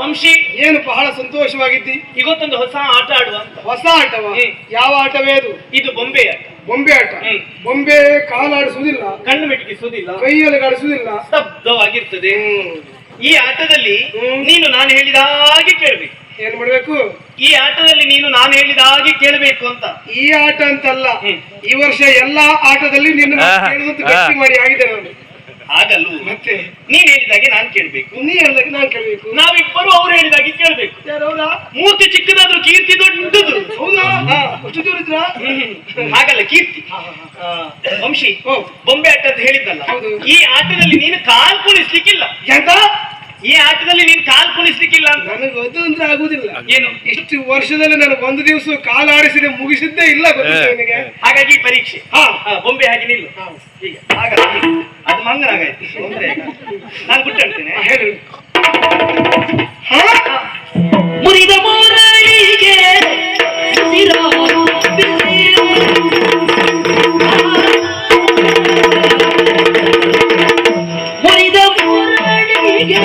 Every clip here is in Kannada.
ವಂಶಿ ಏನು ಬಹಳ ಸಂತೋಷವಾಗಿದ್ದಿ. ಇವತ್ತೊಂದು ಹೊಸ ಆಟ ಆಡುವ ಅಂತ. ಹೊಸ ಆಟವ? ಯಾವ ಆಟವೇ ಅದು? ಇದು ಬೊಂಬೆ ಆಟ. ಬೊಂಬೆ ಆಟ. ಬೊಂಬೆ ಕಾಲಾಡಿಸುವುದಿಲ್ಲ, ಕಣ್ಣು ಮಿಟುಕಿಸುವುದಿಲ್ಲ, ಕೈಯಲ್ಲಿ ಕಾಡಿಸುವುದಿಲ್ಲ, ಸ್ತಬ್ಧವಾಗಿರ್ತದೆ. ಈ ಆಟದಲ್ಲಿ ನೀನು ನಾನು ಹೇಳಿದ ಹಾಗೆ ಕೇಳಬೇಕು. ಏನ್ ಮಾಡ್ಬೇಕು? ಈ ಆಟದಲ್ಲಿ ನೀನು ನಾನು ಹೇಳಿದ ಹಾಗೆ ಕೇಳಬೇಕು ಅಂತ. ಈ ಆಟ ಅಂತಲ್ಲ, ಈ ವರ್ಷ ಎಲ್ಲಾ ಆಟದಲ್ಲಿ ನಿನ್ನ ಕೇಳುವಂತ ಗಟ್ಟಿ ಮಾಡಿ ಆಗಿದೆ ನಾನು. ಹಾಗಲ್ಲೂ ಮತ್ತೆ ನೀನ್ ಹೇಳಿದಾಗೆ ನಾನ್ ಕೇಳ್ಬೇಕು, ನೀ ಹೇಳಿದಾಗೆ ನಾನ್ ಕೇಳ್ಬೇಕು, ನಾವಿಬ್ಬರು ಅವ್ರು ಹೇಳಿದಾಗೆ ಕೇಳ್ಬೇಕು. ಯಾರವ್ರ? ಮೂರ್ತಿ ಚಿಕ್ಕದಾದ್ರೂ ಕೀರ್ತಿ ದೊಡ್ಡದು. ಹೌದಾ? ಅಷ್ಟು ದೂರ ಇದ್ರ? ಹಾಗಲ್ಲ, ಕೀರ್ತಿ. ವಂಶಿ, ಬೊಂಬೆ ಆಟ ಅಂತ ಹೇಳಿದ್ದಲ್ಲ, ಈ ಆಟದಲ್ಲಿ ನೀನು ಕಾಲ್ ಕುಣಿಸ್ಲಿಕ್ಕಿಲ್ಲ. ಎಂತ? ಈ ಆಟದಲ್ಲಿ ನೀನು ಕಾಲ್ ಕುಣಿಸ್ಲಿಕ್ಕಿಲ್ಲ ಅಂತ. ನನಗೆ ಅದು ಅಂದ್ರೆ ಆಗುದಿಲ್ಲ. ಏನು? ಇಷ್ಟು ವರ್ಷದಲ್ಲಿ ನಾನು ಒಂದು ದಿವಸ ಕಾಲು ಆಡಿಸಿದೆ ಮುಗಿಸಿದ್ದೇ ಇಲ್ಲ, ಗೊತ್ತಿಲ್ಲ ನಿನಗೆ. ಹಾಗಾಗಿ ಪರೀಕ್ಷೆ ಬೊಂಬೆ ಹಾಗೆ ನಿಲ್ಲು. ಹೀಗೆ ಹಾಗಲ್ಲ, ಅದು ಮಂಗನಾಗಾಯ್ತು. ನಾನು ಬಿಟ್ಟೇಳ್ತೇನೆ. ಹೇಳಿ. ಮುರಿದ ಮುರಳಿಗೆ ಮುರಿದ ಮುರಳಿಗೆ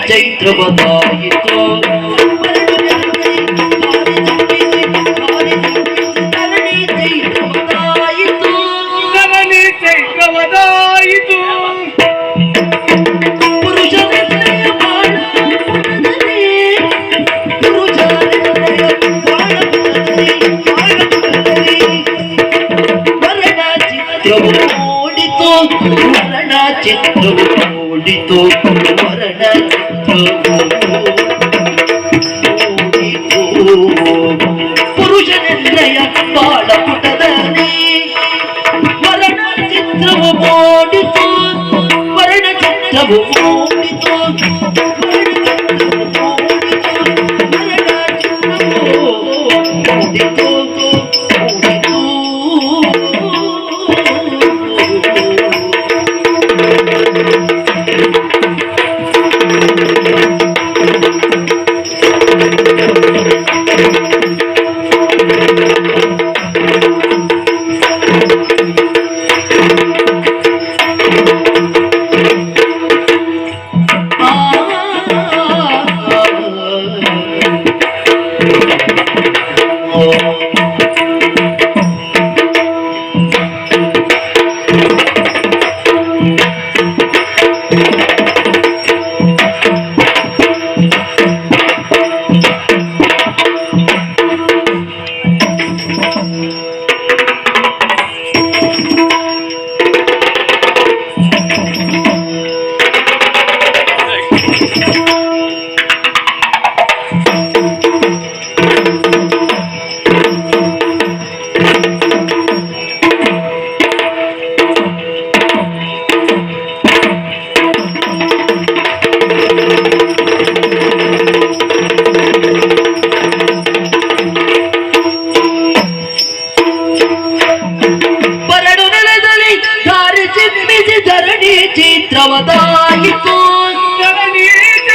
ಚೈತ್ರವದಾಯಿತು ಪುರುಷ ಚಿತ್ರವು ಮೂಡಿತು ಮರಣ ಪುರುಷನೆಲ್ಲಯ ಬಾಳ ಪುಟದಲ್ಲಿ ಮರಣ ಚಿತ್ರವು ಮೂಡಿತು ಮರಣ ಚಿತ್ರವು ಮೂಡಿತು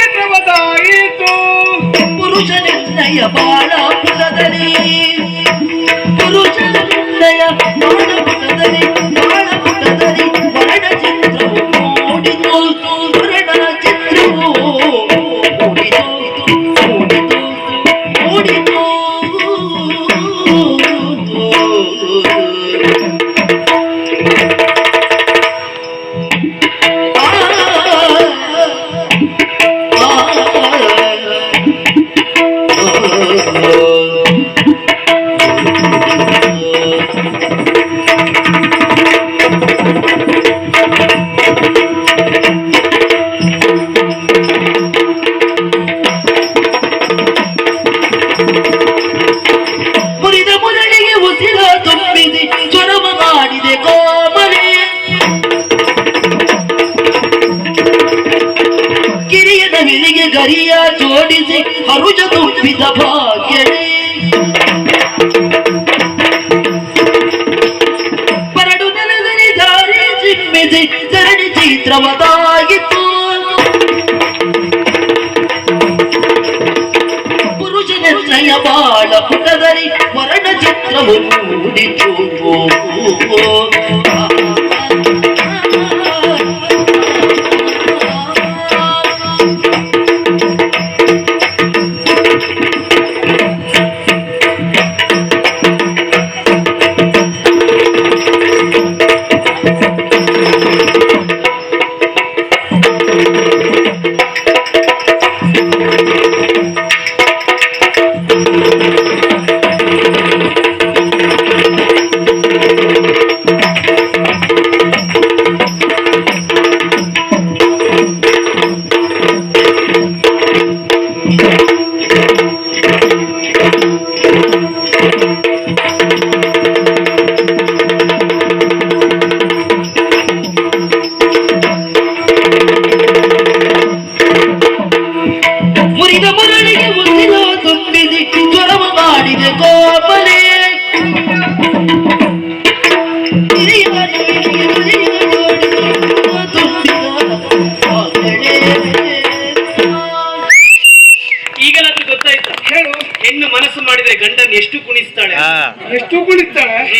ಚಿತ್ರವದಾಯಿತು ಪುರುಷನಿರ್ಣಯ ಬಾಳ ಪುಟದಲ್ಲಿ ಪುರುಷನಿರ್ಣಯ ಬಾಳ ಪುಟದಲ್ಲಿ ಬಾಳ ಪುಟದಲ್ಲಿ ವರ್ಣ ಚಿತ್ರವು ಮೂಡಿತು ವರ್ಣ ಚಿತ್ರವು ಮೂಡಿತು ಮೂಡಿತು ಮೂಡಿತು ಗರಿಯ ಜೋಡಿಸಿ ಹರುಜ ತುಂಬಿದ ಭಾಗ್ಯವೇ ಪರಡು ನೆಲದಲ್ಲಿ ದಾರಿ ಚಿಮ್ಮಿಸಿ ಸರಣಿ ಚಿತ್ರವದಾಯಿತು ಪುರುಷನೆಲ್ಲಯ ಬಾಳ ಪುಟದಲ್ಲಿ ವರ್ಣ ಚಿತ್ರವು ಮೂಡಿತು ಹೆಣ್ಣು ಮನಸ್ಸು ಮಾಡಿದ್ರೆ ಗಂಡನ್ ಎಷ್ಟು ಕುಣಿಸ್ತಾಳೆ ಎಷ್ಟು ಕುಣಿಸ್ತಾಳೆ.